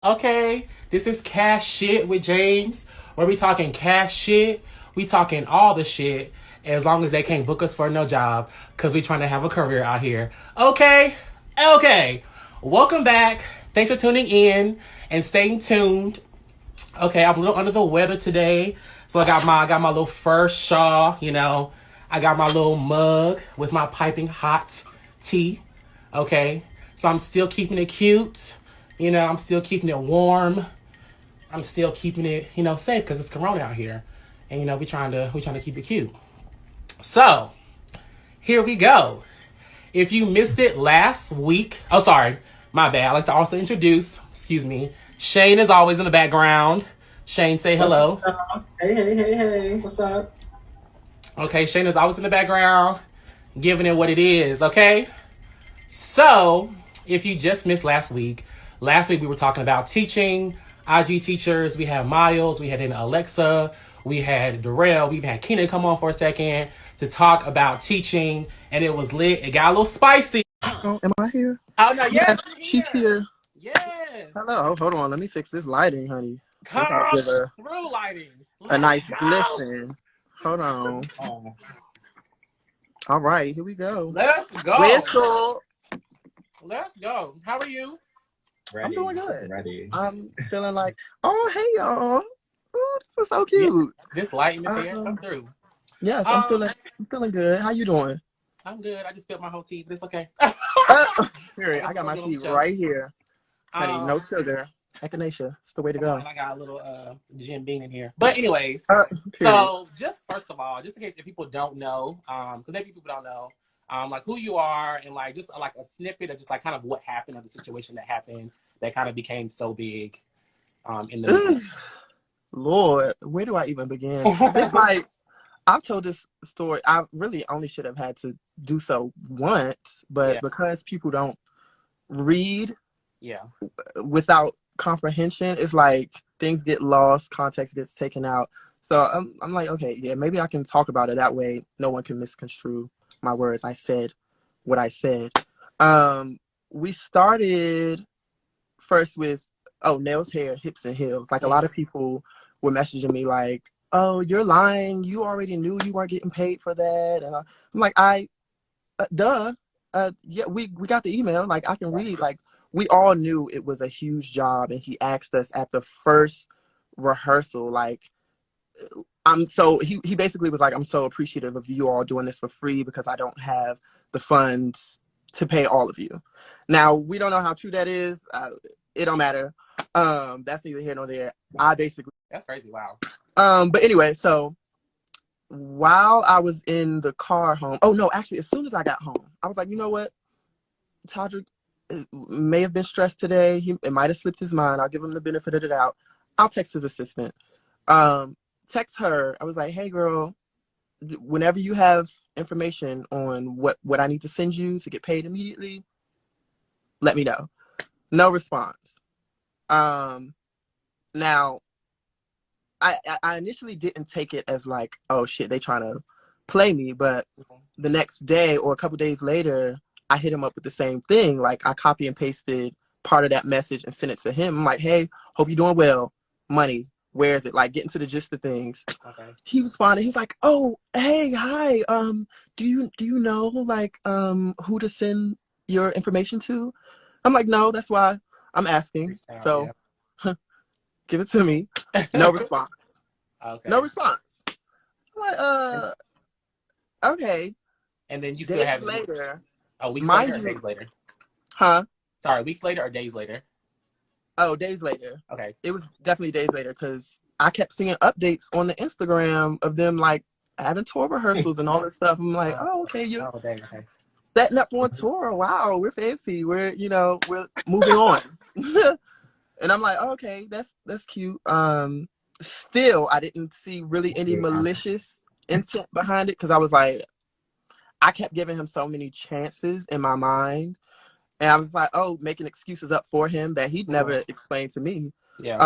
Okay, this is Cash Shit with James, where we talking cash shit, we talking all the shit, as long as they can't book us for no job, cause we trying to have a career out here. Okay, okay. Welcome back. Thanks for tuning in and staying tuned. Okay, I'm a little under the weather today, so I got my little fur shawl. I got my little mug with my piping hot tea. Okay, so I'm still keeping it cute. I'm still keeping it warm. I'm still keeping it, safe because it's Corona out here, and we trying to keep it cute. So here we go. If you missed it last week, oh sorry, my bad. I like to also introduce, excuse me, Shane is always in the background. Shane, say What's hello. up? Hey, what's up? Okay, Shane is always in the background, giving it what it is. Okay, so if you just missed last week we were talking about teaching, IG teachers. We had Miles, we had then Alexa, we had Darrell, we had Keenan come on for a second to talk about teaching, and it was lit. It got a little spicy. Oh, am I here? Oh no, yes, Yes, you're she's here. here. Yes, Hello. Hold on. Let me fix this lighting, honey. We gotta come give her through, lighting. a Let's nice go. glisten. Hold on. Oh, All right, here we go. let's go. Whistle. Let's go. How are you? I'm doing Ready, good. ready. I'm feeling like, oh, hey, y'all. Oh, this is so Yeah, cute. this light in this hair come Um, through. yes, Um, I'm feeling good. How you doing? I'm good. I just spilled my whole tea, but it's okay. Uh, I Period. guess I we're got gonna my do it on the tea show. right here, honey. No Um, sugar. Echinacea. It's the way to Come on, go. and I got a little Jim Bean in here. But anyways, Uh, Period. so just first of all, just in case if people don't know, because maybe people don't know, like who you are and like just like a snippet of just like kind of what happened of the situation that happened that kind of became so big in the media. Ugh, Lord, where do I even begin? This like I've told this story. I really only should have had to do so once, but Yeah, because people don't read yeah, without comprehension, it's like things get lost, context gets taken out. So I'm like, okay, yeah, maybe I can talk about it that way. No one can misconstrue my words. I said what I said. Um, we started first with nails, hair, hips, and heels. Like a lot mm-hmm. of people were messaging me like, "Oh, you're lying. You already knew you weren't getting paid for that." And I'm like, "I duh, yeah, we got the email. Like I can Right. read. Like we all knew it was a huge job." And he asked us at the first rehearsal, like, he basically was like, "I'm so appreciative of you all doing this for free because I don't have the funds to pay all of you." Now we don't know how true that is. It don't matter. That's neither here nor there. I basically That's crazy. Wow. but anyway, so while I was in the car home, oh no, actually, as soon as I got home, I was like, you know what, Todrick may have been stressed today. It might have slipped his mind. I'll give him the benefit of the doubt. I'll text his assistant. Um, Text her. I was like, hey girl, whenever you have information on what I need to send you to get paid immediately, let me know. No response. Um, Now I initially didn't take it as like, oh shit, they trying to play me, but Mhm. the next day or a couple days later, I hit him up with the same thing. Like I copy and pasted part of that message and sent it to him. I'm like, hey, hope you're doing well. Money, where is it? Like getting to the gist of things. Okay. He responded. He's like, oh, hey, hi. Do you know like who to send your information to? I'm like, no, that's why I'm asking. Reached out. So Yeah. give it to me. No response. No Okay. response. I'm like, And, okay. and then you still Days haven't. later, Oh, weeks later mind or you, days later? huh? Sorry, weeks later or days later? Oh, days later. Okay. It was definitely days later because I kept seeing updates on the Instagram of them like having tour rehearsals and all this stuff. I'm like, Uh, oh, okay, you're oh, dang. Okay. setting up on tour. Wow, we're fancy. We're moving on. And I'm like, oh, okay, that's cute. Still, I didn't see really any Yeah. malicious intent behind it because I was like, I kept giving him so many chances in my mind. And I was like, oh, making excuses up for him that he'd Uh-huh. never explained to me. Yeah.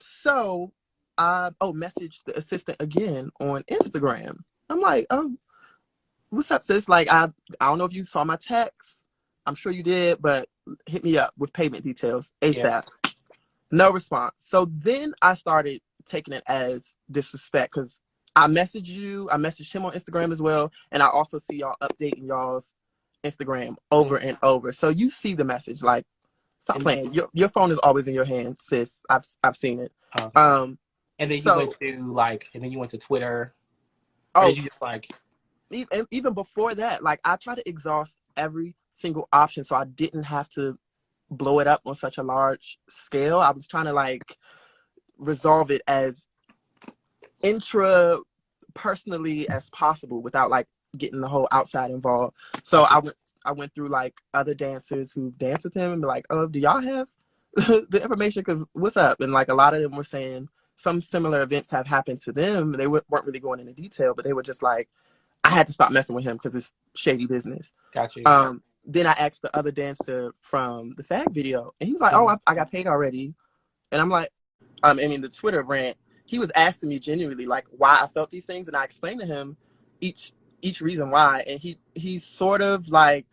So I messaged the assistant again on Instagram. I'm like, oh, what's up, sis? Like, I don't know if you saw my text. I'm sure you did, but hit me up with payment details Yeah. ASAP. No response. So then I started taking it as disrespect because I messaged you, I messaged him on Instagram as well, and I also see y'all updating y'all's Instagram over and over. So you see the message, like, stop playing. Your phone is always in your hand, sis. I've seen it. Okay. And then so, you went to like, and then you went to Twitter. Or Oh, did you just like? even before that, like I try to exhaust every single option so I didn't have to blow it up on such a large scale. I was trying to like resolve it as intra personally as possible without like getting the whole outside involved. So I went through like other dancers who danced with him and be like, oh, do y'all have the information? Because what's up? And like a lot of them were saying some similar events have happened to them. They weren't really going into detail, but they were just like, I had to stop messing with him because it's shady business. Got you. Then I asked the other dancer from the fag video, and he was like, oh, I got paid already. And I'm like, I mean, the Twitter rant, he was asking me genuinely like why I felt these things, and I explained to him each reason why, and he sort of like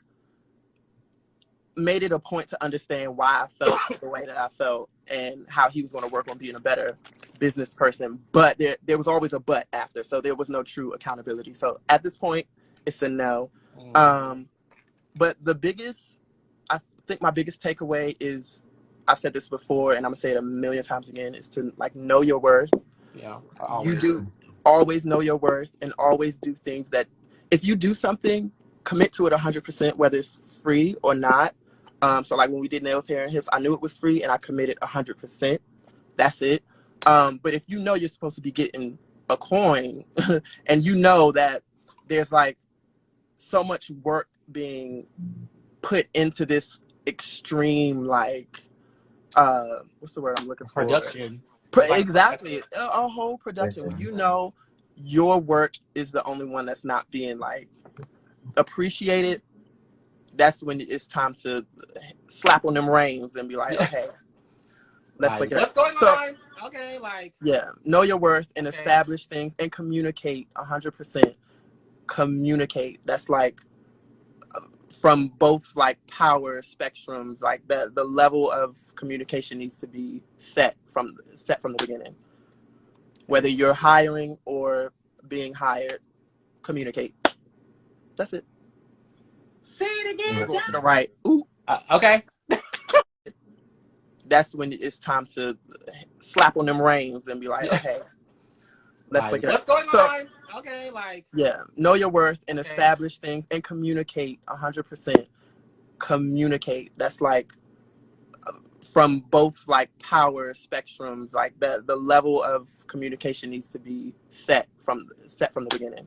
made it a point to understand why I felt the way that I felt and how he was going to work on being a better business person. But there was always a but after, so there was no true accountability. So at this point, it's a no. But I think my biggest takeaway is, I've said this before and I'm gonna say it a million times again, is to like know your worth. Yeah, you do always know your worth and always do things that if you do something, commit to it 100%, whether it's free or not. So like when we did nails, hair, and hips, I knew it was free and I committed 100%. That's it. But if you know you're supposed to be getting a coin and you know that there's like so much work being put into this extreme, like, what's the word I'm looking for? Production. Exactly. A whole production. When you know your work is the only one that's not being like appreciated, that's when it's time to slap on them reins and be like, okay, let's wake it up. What's going on? Okay, like, yeah, know your worth and establish things and communicate 100%. Communicate. That's like from both like power spectrums, like the level of communication needs to be set from the beginning. Whether you're hiring or being hired, communicate. That's it. Say it again. Go to the right. Ooh. Okay. That's when it's time to slap on them reins and be like, okay, let's wake it up. What's going on? Okay, like, yeah, know your worth and establish things and communicate 100%. Communicate. That's like from both like power spectrums, like the level of communication needs to be set from the beginning.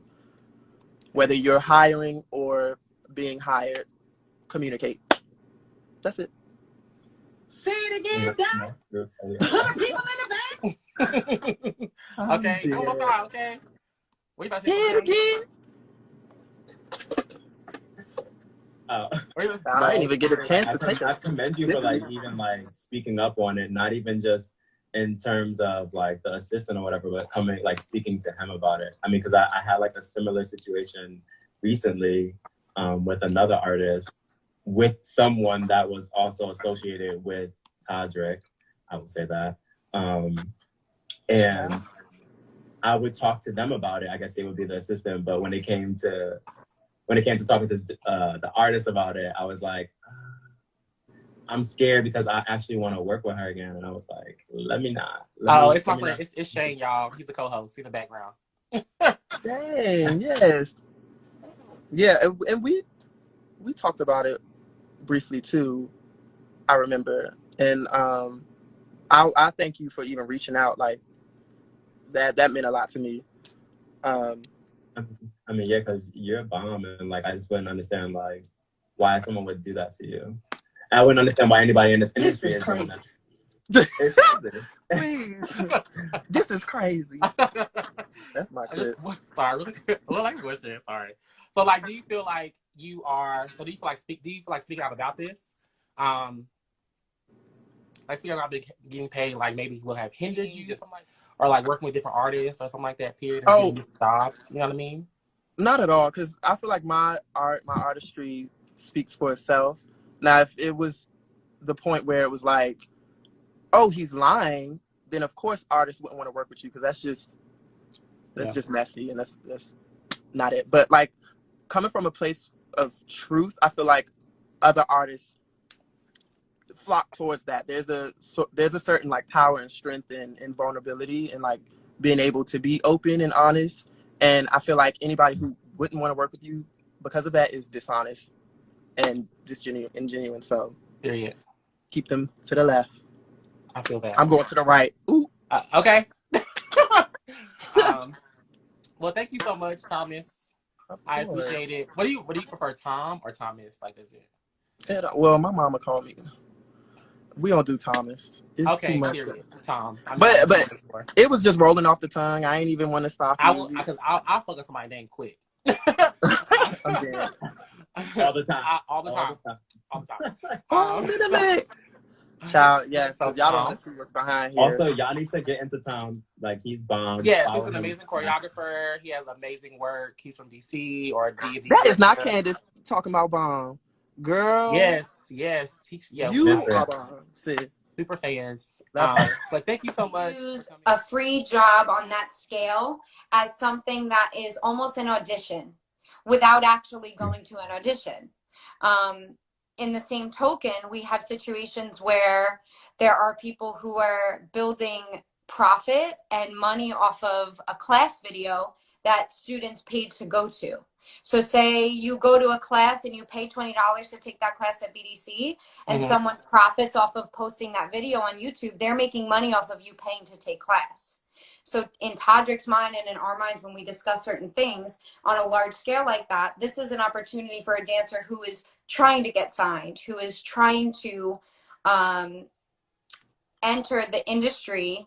Whether you're hiring or being hired, communicate. That's it. Say it again, Doc. People in the back. Okay, one more time. Okay. What you about to say? Say it again. I didn't even get a chance to take it. I commend you for like even like speaking up on it, not even just in terms of like the assistant or whatever, but coming like speaking to him about it. I mean, because I had like a similar situation recently with another artist, with someone that was also associated with Todrick, I will say that, and I would talk to them about it. I guess they would be the assistant, but when it came to talking to the artist about it, I was like, I'm scared because I actually want to work with her again. And I was like, let me not. It's my friend. It's Shane, y'all. He's the co-host. He's in the background. Dang, yes. Yeah, and we talked about it briefly too, I remember. And I thank you for even reaching out. Like, that meant a lot to me. I mean, yeah, because you're a bomb, and like I just wouldn't understand like why someone would do that to you. I wouldn't understand why anybody in this industry is doing that. Please, this is crazy. That's my clip. Sorry, really like question. Sorry. So, like, do you feel like you are? So, do you feel like speaking out about this? Like speaking about getting paid, like maybe will have hindered you, just like, or like working with different artists or something like that. Period. And getting jobs. You know what I mean? Not at all, because I feel like my artistry speaks for itself. Now, if it was the point where it was like, oh, he's lying, then of course artists wouldn't want to work with you because that's just messy, and that's not it. But like coming from a place of truth, I feel like other artists flock towards that. There's a certain like power and strength and vulnerability and like being able to be open and honest. And I feel like anybody who wouldn't want to work with you because of that is dishonest and just genuine. So Period. keep them to the left. I feel that. I'm going to the right. Ooh. Okay. Well, thank you so much, Thomas. I appreciate it. What do you prefer, Tom or Thomas? Like, is it? Well, my mama called me. We don't do Thomas. It's Okay, too much. period. Tom. But it was just rolling off the tongue. I ain't even want to stop you. I will, because I'll fuck up somebody's name quick. I'm dead. All the time. All the time. Child, yes, So because y'all don't see what's behind here. Also, y'all need to get into Tom. Like, he's bomb. Yes, he's an amazing choreographer. He has amazing work. He's from DC or D. That is not Candace talking about bomb. Girl. Yes. You are bomb, sis. Super fans. But thank you so much. Use a free job on that scale as something that is almost an audition without actually going to an audition. In the same token, we have situations where there are people who are building profit and money off of a class video that students paid to go to. So say you go to a class and you pay $20 to take that class at BDC, and someone profits off of posting that video on YouTube, they're making money off of you paying to take class. So in Todrick's mind and in our minds, when we discuss certain things on a large scale like that, this is an opportunity for a dancer who is trying to get signed, who is trying to enter the industry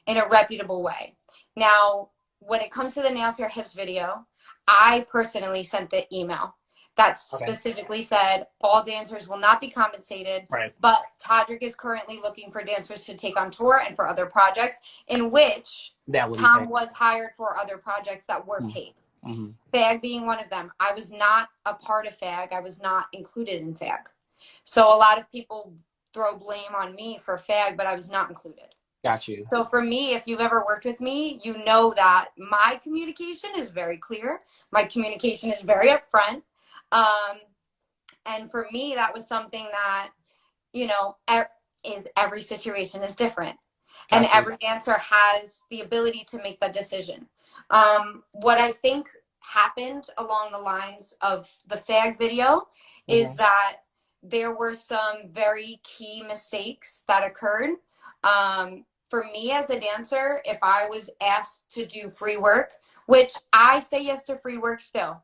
in a reputable way. Now, when it comes to the Nails, Hair, Hips video, I personally sent the email that specifically said all dancers will not be compensated, but Todrick is currently looking for dancers to take on tour and for other projects, in which Tom was hired for other projects that were paid. FAG being one of them. I was not a part of FAG. I was not included in FAG. So a lot of people throw blame on me for FAG, but I was not included. Got you. So for me, if you've ever worked with me, you know that my communication is very clear. My communication is very upfront. And for me, that was something that, you know, every situation is different. Got and you. Every dancer has the ability to make that decision. What I think happened along the lines of the FAG video is that there were some very key mistakes that occurred. For me as a dancer, if I was asked to do free work, which I say yes to free work still.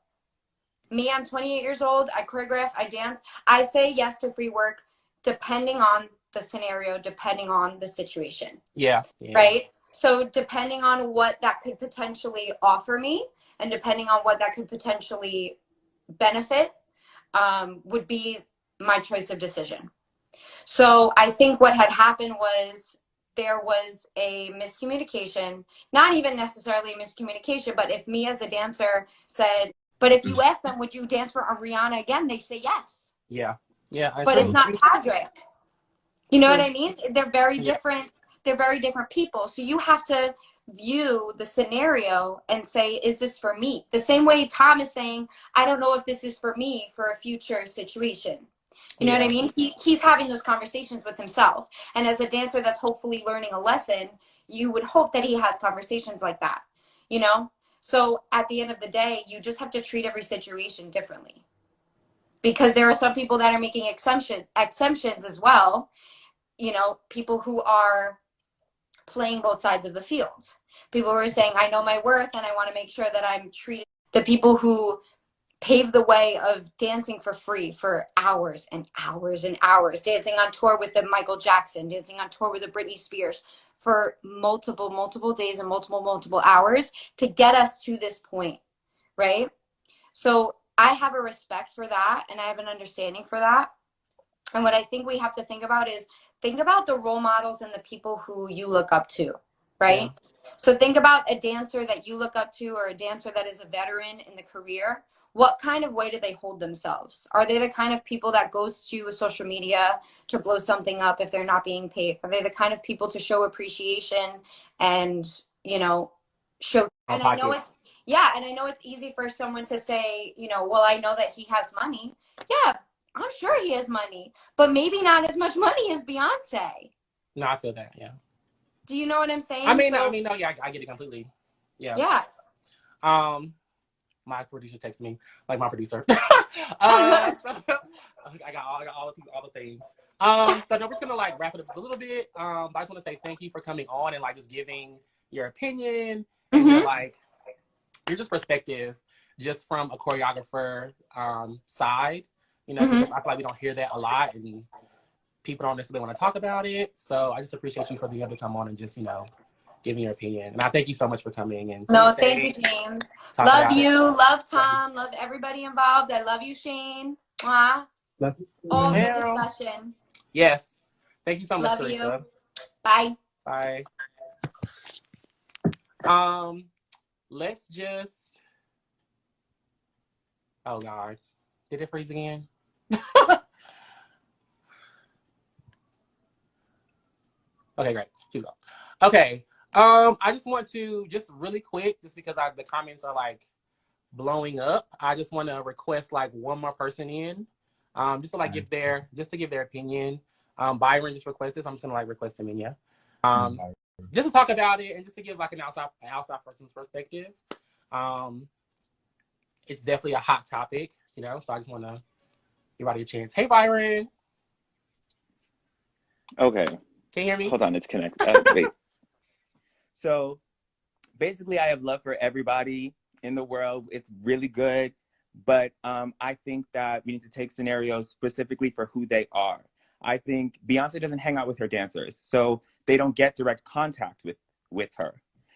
Me, I'm 28 years old. I choreograph, I dance. I say yes to free work depending on the scenario, depending on the situation. Yeah. Right? So depending on what that could potentially offer me and depending on what that could potentially benefit would be my choice of decision. So I think what had happened was there was a miscommunication, not even necessarily a miscommunication, but if me as a dancer said, but if you ask them, would you dance for Rihanna again? They say yes. Yeah. But it's not Todrick. You know what I mean? They're very different. They're very different people. So you have to view the scenario and say, is this for me? The same way Tom is saying, I don't know if this is for me for a future situation. You know what I mean? He's having those conversations with himself. And as a dancer that's hopefully learning a lesson, you would hope that he has conversations like that, you know? So at the end of the day, you just have to treat every situation differently. Because there are some people that are making exemptions as well. You know, people who are playing both sides of the field. People who are saying, I know my worth and I want to make sure that I'm treated. The people who pave the way of dancing for free for hours and hours and hours, dancing on tour with the Michael Jackson, dancing on tour with the Britney Spears for multiple days and multiple hours to get us to this point, right? So I have a respect for that and I have an understanding for that. And what I think we have to think about is think about the role models and the people who you look up to, right? So think about a dancer that you look up to or a dancer that is a veteran in the career. what kind of way do they hold themselves? Are they the kind of people that goes to social media to blow something up if they're not being paid? Are they the kind of people to show appreciation and, you know, show? And I know it's, yeah, and I know it's easy for someone to say, you know, well, I know that he has money. Yeah, I'm sure he has money, but maybe not as much money as Beyonce. No, I feel that. Yeah. Do you know what I'm saying? I mean, no, yeah, I get it completely. Yeah. Yeah. My producer texted me, like my producer. I got all the things. So no, we're just gonna like wrap it up just a little bit. But I just want to say thank you for coming on and like just giving your opinion and your just perspective, just from a choreographer side. You know, because I feel like we don't hear that a lot, and people don't necessarily want to talk about it. So I just appreciate you for being able to come on and just, you know, giving your opinion. And I thank you so much for coming. And no, thank you, James. Love you. Love Tom. Love everybody involved. I love you, Shane. Mwah. Love you. All good discussion. Yes. Thank you so much, Love Teresa. you. Bye. Bye. Let's just. Oh God, did it freeze again? Okay, great. Keep going. Okay. I just want to just really quick, just because the comments are like blowing up. I just want to request like one more person in, just to like give their opinion. Byron just requested, so I'm just gonna like request him in, yeah. Just to talk about it and just to give like an outside person's perspective. It's definitely a hot topic, you know. So I just want to give everybody a chance. Hey, Byron. Okay. Can you hear me? Hold on, it's connected. Wait. So basically, I have love for everybody in the world. It's really good. But I think that we need to take scenarios specifically for who they are. I think Beyonce doesn't hang out with her dancers, so they don't get direct contact with her.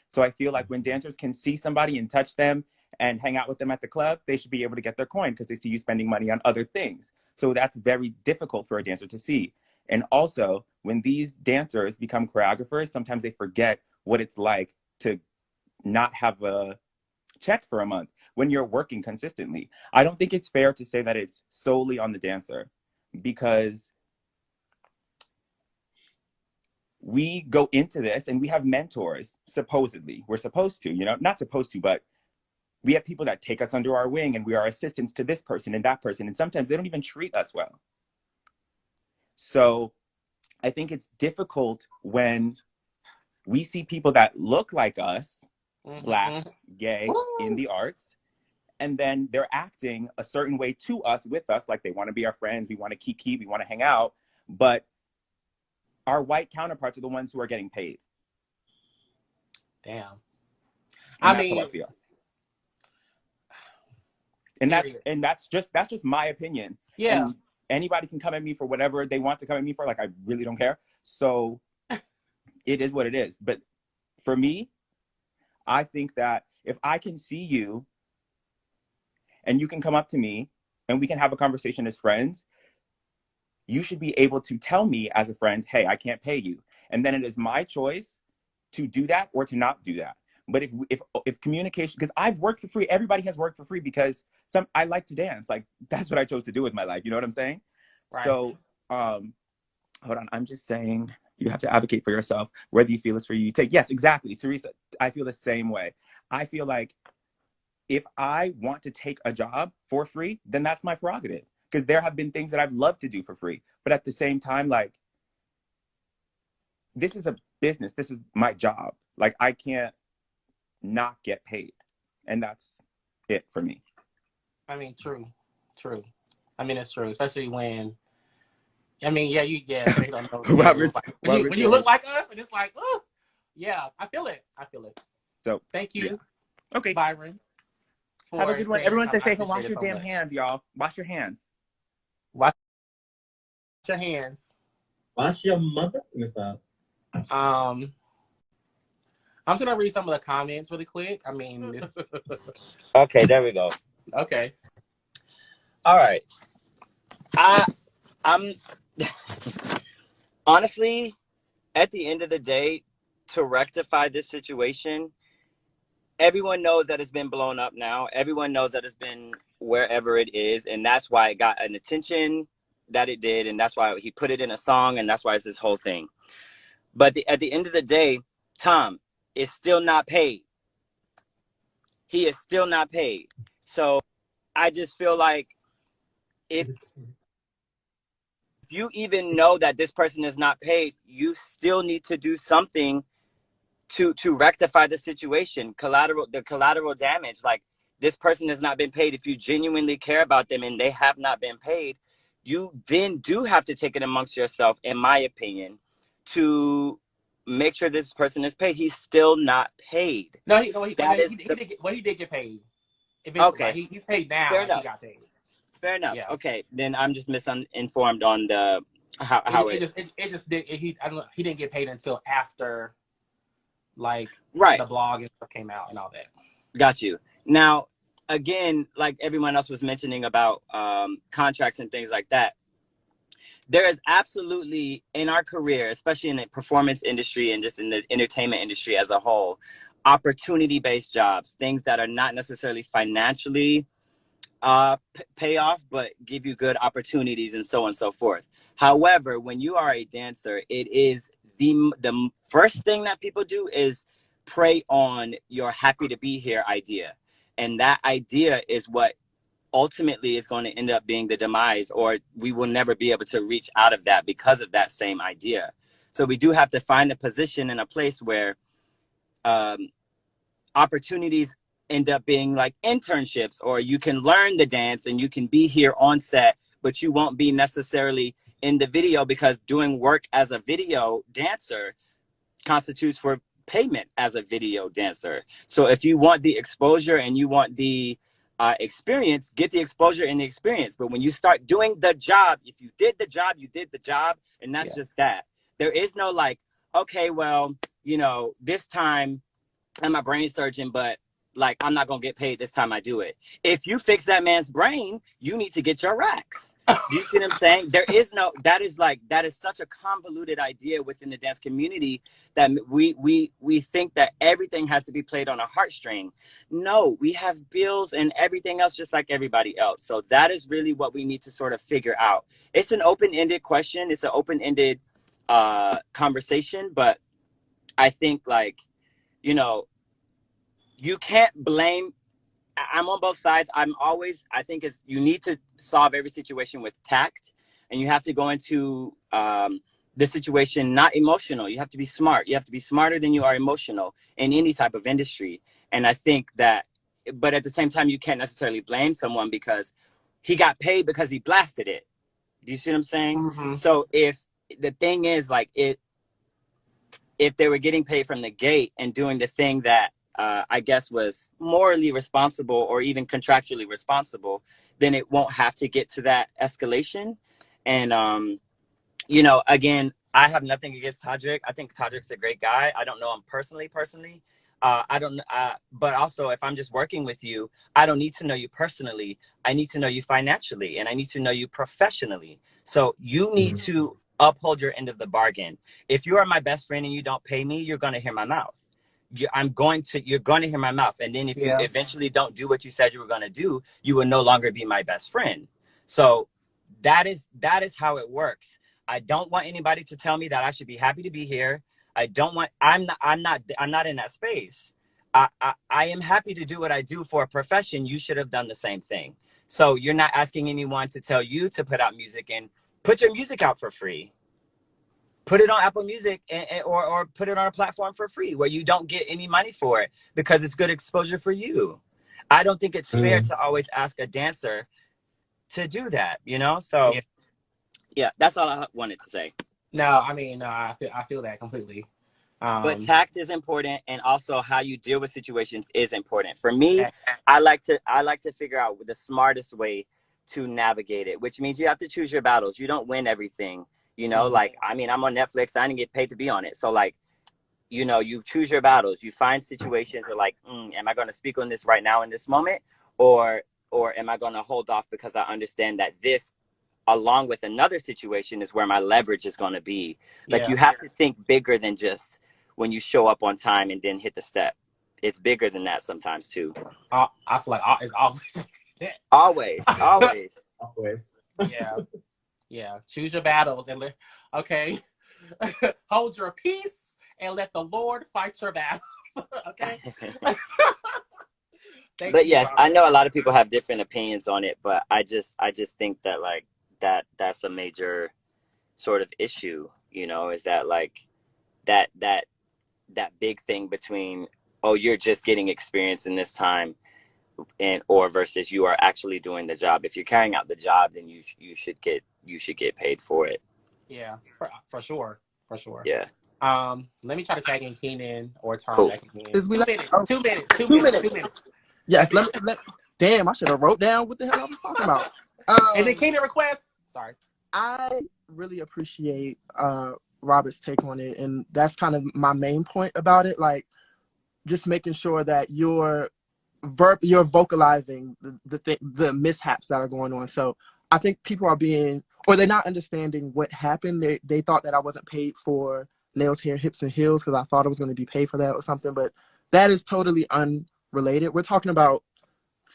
So I feel like when dancers can see somebody and touch them and hang out with them at the club, they should be able to get their coin because they see you spending money on other things. So that's very difficult for a dancer to see. And also, when these dancers become choreographers, sometimes they forget what it's like to not have a check for a month when you're working consistently. I don't think it's fair to say that it's solely on the dancer, because we go into this and we have mentors, supposedly. We're supposed to, you know, not supposed to, but we have people that take us under our wing and we are assistants to this person and that person. And sometimes they don't even treat us well. So I think it's difficult when we see people that look like us, Black, gay, in the arts, and then they're acting a certain way to us, with us, like they want to be our friends, we want to kiki, we want to hang out, but our white counterparts are the ones who are getting paid. Damn. And that's how I feel. And that's just my opinion. Yeah. And anybody can come at me for whatever they want to come at me for. Like, I really don't care. So it is what it is. But for me, I think that if I can see you and you can come up to me and we can have a conversation as friends, you should be able to tell me as a friend, hey, I can't pay you. And then it is my choice to do that or to not do that. But if communication, because I've worked for free, everybody has worked for free because I like to dance. Like, that's what I chose to do with my life. You know what I'm saying? Right. So, hold on. I'm just saying, you have to advocate for yourself. Whether you feel it's for you, take. Yes, exactly. Teresa, I feel the same way. I feel like if I want to take a job for free, then that's my prerogative. Because there have been things that I've loved to do for free. But at the same time, like, this is a business. This is my job. Like, I can't not get paid. And that's it for me. I mean, true. I mean, it's true, especially when, I mean, yeah, they don't know. When you look like us, and it's like, oh, yeah, I feel it. So thank you. Yeah. Okay. Byron. Have a good one. Everyone stay safe and wash your damn hands, y'all. Wash your hands. Wash your hands. Wash your mother. I'm just gonna read some of the comments really quick. I mean, this. Okay, there we go. Okay. All right. I'm honestly, at the end of the day, to rectify this situation, everyone knows that it's been blown up now. Everyone knows that it's been wherever it is, and that's why it got an attention that it did, and that's why he put it in a song, and that's why it's this whole thing. But at the end of the day, Tom is still not paid. He is still not paid. So I just feel like if you even know that this person is not paid, you still need to do something to rectify the situation. The collateral damage, like this person has not been paid. If you genuinely care about them and they have not been paid, you then do have to take it amongst yourself, in my opinion, to make sure this person is paid. He's still not paid. No, he, no, he, That is he, he did get, well, he did get paid eventually. okay. Like he's paid now. Fair Like he enough. got paid. Fair enough. Yeah. Okay, then I'm just misinformed on the how it just did. I don't know, he didn't get paid until after, like, right. the blog and stuff came out and all that. Got you. Now, again, like everyone else was mentioning about contracts and things like that, there is absolutely in our career, especially in the performance industry and just in the entertainment industry as a whole, opportunity-based jobs, things that are not necessarily financially pay off, but give you good opportunities and so on and so forth. However, when you are a dancer, it is the first thing that people do is prey on your happy to be here idea. And that idea is what ultimately is going to end up being the demise, or we will never be able to reach out of that because of that same idea. So we do have to find a position in a place where opportunities end up being like internships, or you can learn the dance and you can be here on set, but you won't be necessarily in the video, because doing work as a video dancer constitutes for payment as a video dancer. So if you want the exposure and you want the experience, get the exposure and the experience. But when you start doing the job, if you did the job, you did the job, and that's just that. There is no like, okay, well, you know, this time I'm a brain surgeon, but like I'm not gonna get paid this time I do it. If you fix that man's brain, you need to get your racks. Do you see what I'm saying? There is no, that is such a convoluted idea within the dance community that we think that everything has to be played on a heartstring. No, we have bills and everything else just like everybody else. So that is really what we need to sort of figure out. It's an open-ended question. It's an open-ended conversation, but I think like, you know, you can't blame. I'm on both sides. I think you need to solve every situation with tact, and you have to go into the situation not emotional. You have to be smart. You have to be smarter than you are emotional in any type of industry. And I think that, but at the same time, you can't necessarily blame someone because he got paid because he blasted it. Do you see what I'm saying? Mm-hmm. So if the thing is like if they were getting paid from the gate and doing the thing that I guess was morally responsible or even contractually responsible, then it won't have to get to that escalation. And, you know, again, I have nothing against Todrick. I think Todrick's a great guy. I don't know him personally. I don't, but also if I'm just working with you, I don't need to know you personally. I need to know you financially, and I need to know you professionally. So you need to uphold your end of the bargain. If you are my best friend and you don't pay me, you're going to hear my mouth. You're going to hear my mouth. And then if you eventually don't do what you said you were going to do, you will no longer be my best friend. So that is how it works. I don't want anybody to tell me that I should be happy to be here. I'm not in that space. I am happy to do what I do for a profession. You should have done the same thing. So you're not asking anyone to tell you to put out music, and put your music out for free. Put it on Apple Music or put it on a platform for free where you don't get any money for it, because it's good exposure for you. I don't think it's fair to always ask a dancer to do that, you know? So yeah, that's all I wanted to say. No, I mean, no, I feel that completely. But tact is important, and also how you deal with situations is important. For me, I like to figure out the smartest way to navigate it, which means you have to choose your battles. You don't win everything, you know. Like, I mean, I'm on Netflix. I didn't get paid to be on it, so like, you know, you choose your battles. You find situations where like, am I going to speak on this right now in this moment, or am I going to hold off because I understand that this, along with another situation, is where my leverage is going to be. Like, you have to think bigger than just when you show up on time and then hit the step. it's bigger than that sometimes too. I feel like it's always that. Always, always. Always. Yeah. Choose your battles and okay. Hold your peace and let the Lord fight your battles. Okay. Thank But you, yes, I Robert. know a lot of people have different opinions on it, but I just think that like that's a major sort of issue, you know, is that like that big thing between, oh, you're just getting experience in this time, and or versus you are actually doing the job. If you're carrying out the job, then you should get paid for it. Yeah, for sure. For sure. Yeah. Let me try to tag in Keenan or Tara Cool. back again. Is we 2 minutes. oh, 2 minutes. 2 2 minutes. 2 minutes. minutes. Yes, That's it. damn, I should have wrote down what the hell I was talking about. And then Keenan request. Sorry. I really appreciate Robert's take on it, and that's kind of my main point about it. Like, just making sure that you're vocalizing the mishaps that are going on. So I think people are or they're not understanding what happened. They thought that I wasn't paid for nails, hair, hips, and heels because I thought I was going to be paid for that or something, but that is totally unrelated. We're talking about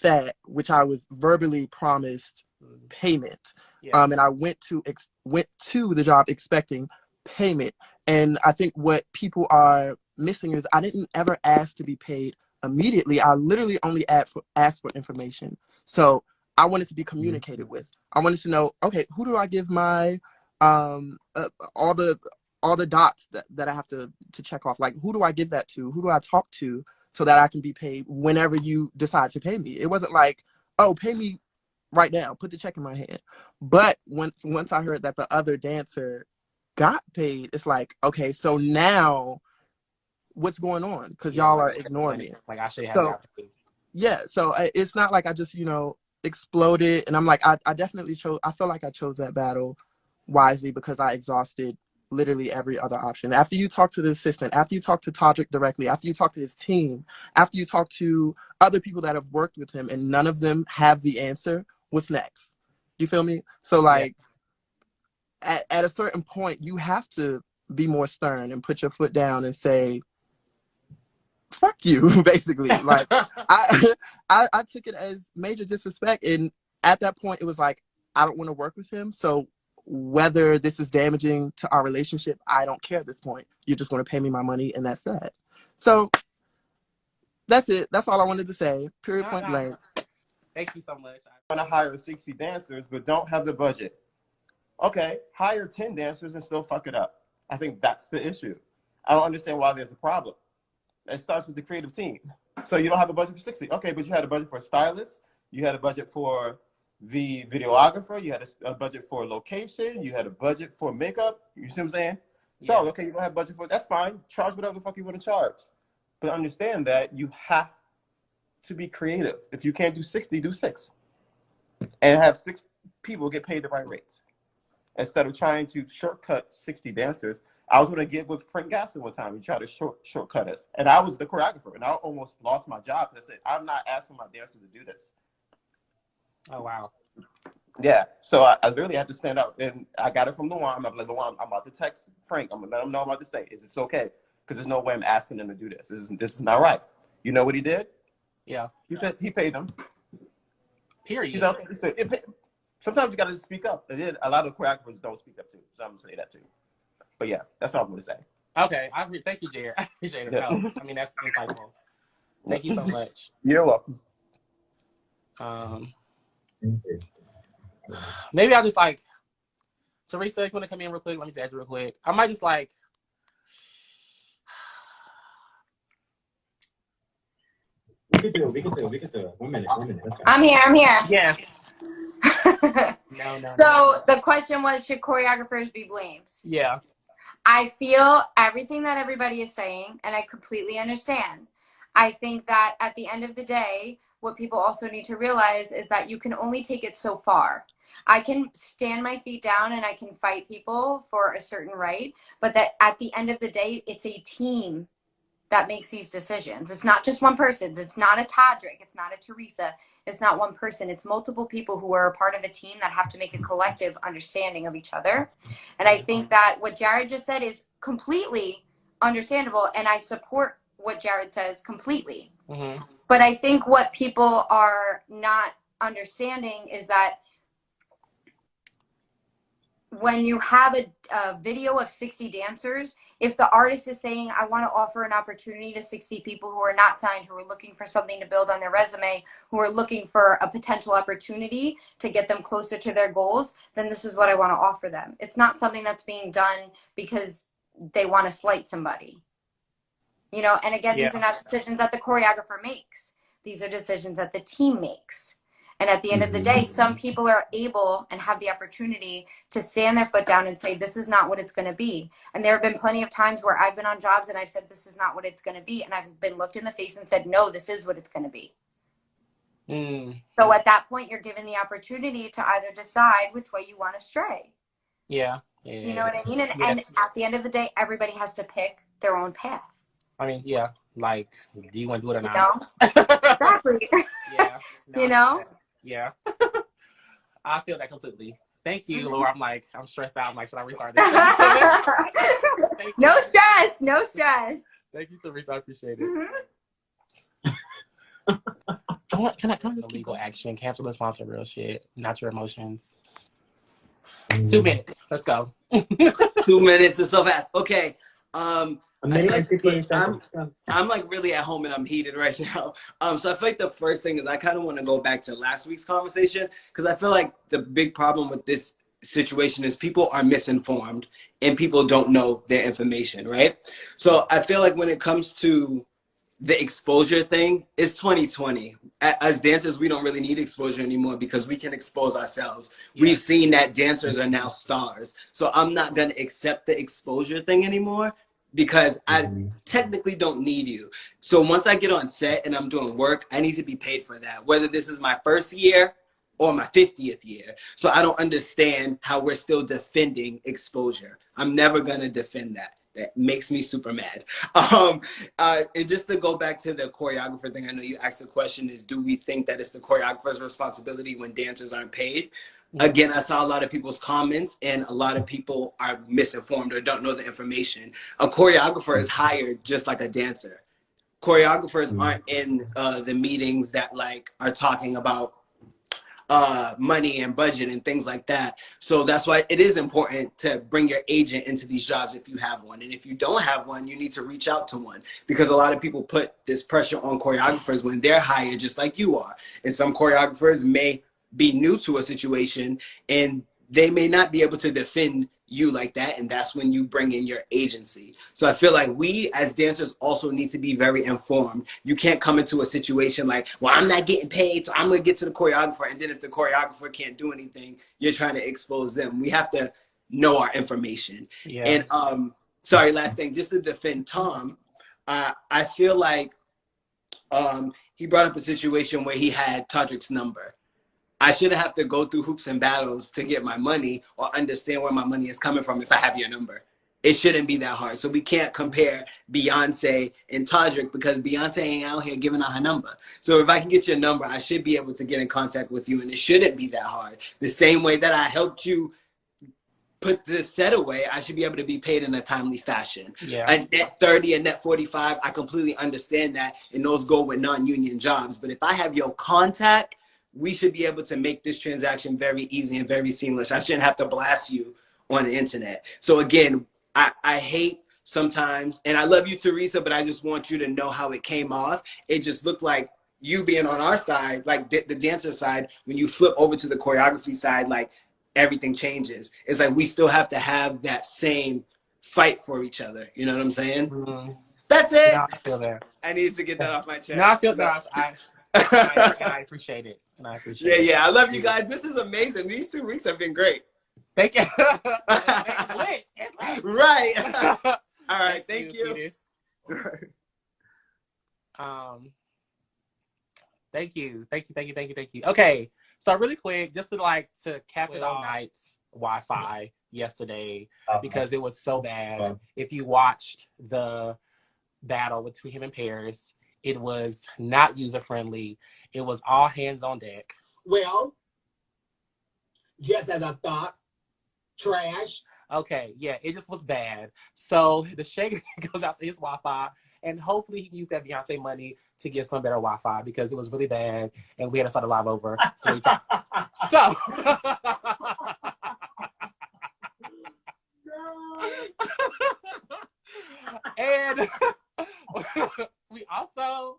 that, which I was verbally promised payment. Yeah. And I went to the job expecting payment. And I think what people are missing is I didn't ever ask to be paid immediately. I literally only asked for information. So I wanted to be communicated with. I wanted to know, okay, who do I give my all the dots that I have to check off? Like, who do I give that to? Who do I talk to so that I can be paid whenever you decide to pay me? It wasn't like, oh, pay me right now, put the check in my hand. But once I heard that the other dancer got paid, it's like, okay, so now what's going on? Because y'all are ignoring me. Like I should have So got paid. yeah, so it's not like I just exploded, and I'm like, I definitely I feel like I chose that battle wisely because I exhausted literally every other option. After you talk to the assistant, after you talk to Todrick directly, after you talk to his team, after you talk to other people that have worked with him, and none of them have the answer, what's next? You feel me? So like, at a certain point, you have to be more stern and put your foot down and say, fuck you, basically. Like, I took it as major disrespect, and at that point, it was like, I don't want to work with him, so whether this is damaging to our relationship, I don't care at this point. You're just going to pay me my money, and that's that. So that's it. That's all I wanted to say. Period, point blank. Thank you so much. I want to hire 60 dancers, but don't have the budget. Okay, hire 10 dancers and still fuck it up. I think that's the issue. I don't understand why there's a problem. It starts with the creative team. So you don't have a budget for 60. Okay, but you had a budget for a stylist. You had a budget for the videographer. You had a budget for location. You had a budget for makeup. You see what I'm saying? So, okay, you don't have a budget for it. That's fine. Charge whatever the fuck you want to charge. But understand that you have to be creative. If you can't do 60, do 6. And have 6 people get paid the right rates. Instead of trying to shortcut 60 dancers, I was going to get with Frank Gasson one time. He tried to shortcut us. And I was the choreographer. And I almost lost my job. I said, I'm not asking my dancers to do this. Oh, wow. Yeah. So I literally had to stand up. And I got it from Luan. I'm like, Luan, I'm about to text Frank. I'm going to let him know I'm about to say, is this okay? Because there's no way I'm asking him to do this. This is not right. You know what he did? Yeah. He said he paid them. Period. He said, sometimes you got to speak up. And then a lot of choreographers don't speak up too. So I'm going to say that too. But yeah, that's all I'm going to say. Okay. Thank you, Jared. I appreciate it. Yeah. No, I mean, that's insightful. Thank you so much. You're welcome. Maybe I'll just like, Teresa, you want to come in real quick? Let me add you real quick. I might just like, We can do it. 1 minute. I'm here. yes. No. So the question was, should choreographers be blamed? Yeah. I feel everything that everybody is saying, and I completely understand. I think that at the end of the day, what people also need to realize is that you can only take it so far. I can stand my feet down and I can fight people for a certain right, but that at the end of the day, it's a team that makes these decisions. It's not just one person. It's not a Todrick. It's not a Teresa. It's not one person. It's multiple people who are a part of a team that have to make a collective understanding of each other. And I think that what Jared just said is completely understandable, and I support what Jared says completely. Mm-hmm. But I think what people are not understanding is that when you have a video of 60 dancers, if the artist is saying, I want to offer an opportunity to 60 people who are not signed, who are looking for something to build on their resume, who are looking for a potential opportunity to get them closer to their goals, then this is what I want to offer them. It's not something that's being done because they want to slight somebody. You know, and again, these are not decisions that the choreographer makes. These are decisions that the team makes. And at the end of the day, some people are able and have the opportunity to stand their foot down and say, this is not what it's going to be. And there have been plenty of times where I've been on jobs and I've said, this is not what it's going to be. And I've been looked in the face and said, no, this is what it's going to be. So at that point, you're given the opportunity to either decide which way you want to stray. Yeah. You know what I mean? And at the end of the day, everybody has to pick their own path. I mean, yeah. Like, do you want to do it or not? You know? Exactly. Yeah. No, you know? Yeah. I feel that completely. Thank you, Laura. I'm stressed out. I'm like, should I restart this? Thank you. No stress. No stress. Thank you, Teresa. I appreciate it. Mm-hmm. Can I just legal action? Cancel the sponsor real shit, not your emotions. 2 minutes. Let's go. 2 minutes is so fast. Okay. A minute and 58 seconds. I'm like really at home and I'm heated right now. So I feel like the first thing is I kind of want to go back to last week's conversation because I feel like the big problem with this situation is people are misinformed and people don't know their information, right? So I feel like when it comes to the exposure thing, it's 2020. As dancers, we don't really need exposure anymore because we can expose ourselves. Yeah. We've seen that dancers are now stars. So I'm not going to accept the exposure thing anymore because I technically don't need you. So once I get on set and I'm doing work, I need to be paid for that, whether this is my first year or my 50th year. So I don't understand how we're still defending exposure. I'm never going to defend that. That makes me super mad. And just to go back to the choreographer thing, I know you asked the question is, do we think that it's the choreographer's responsibility when dancers aren't paid? Again, I saw a lot of people's comments and a lot of people are misinformed or don't know the information. A choreographer is hired just like a dancer. Choreographers aren't in the meetings that like are talking about money and budget and things like that. So that's why it is important to bring your agent into these jobs if you have one. And if you don't have one, you need to reach out to one because a lot of people put this pressure on choreographers when they're hired just like you are. And some choreographers may be new to a situation and they may not be able to defend you like that. And that's when you bring in your agency. So I feel like we as dancers also need to be very informed. You can't come into a situation like, well, I'm not getting paid, so I'm going to get to the choreographer. And then if the choreographer can't do anything, you're trying to expose them. We have to know our information. Yeah. And sorry, last thing, just to defend Tom, I feel like he brought up a situation where he had Todrick's number. I shouldn't have to go through hoops and battles to get my money or understand where my money is coming from if I have your number. It shouldn't be that hard. So we can't compare Beyonce and Todrick because Beyonce ain't out here giving out her number. So if I can get your number, I should be able to get in contact with you and it shouldn't be that hard. The same way that I helped you put this set away, I should be able to be paid in a timely fashion. Yeah. A net 30, a net 45, I completely understand that. And those go with non-union jobs. But if I have your contact, we should be able to make this transaction very easy and very seamless. I shouldn't have to blast you on the internet. So again, I hate sometimes, and I love you, Teresa, but I just want you to know how it came off. It just looked like you being on our side, like the dancer side, when you flip over to the choreography side, like everything changes. It's like we still have to have that same fight for each other. You know what I'm saying? Mm-hmm. That's it. No, I feel that. I need to get that off my chest. No, I feel that. I appreciate it. And I appreciate it. Yeah, I love you guys. This is amazing. These 2 weeks have been great. Thank you. It's lit. It's lit. Right. All right. Thank you. Thank you. Okay. So really quick, just to cap it all night's Wi-Fi yesterday because it was so bad. If you watched the battle between him and Paris, it was not user-friendly. It was all hands on deck. Well, just as I thought, trash. Okay, yeah, it just was bad. So the shake goes out to his Wi-Fi, and hopefully he can use that Beyonce money to get some better Wi-Fi because it was really bad, and we had to start a live over 3 times. So, and we also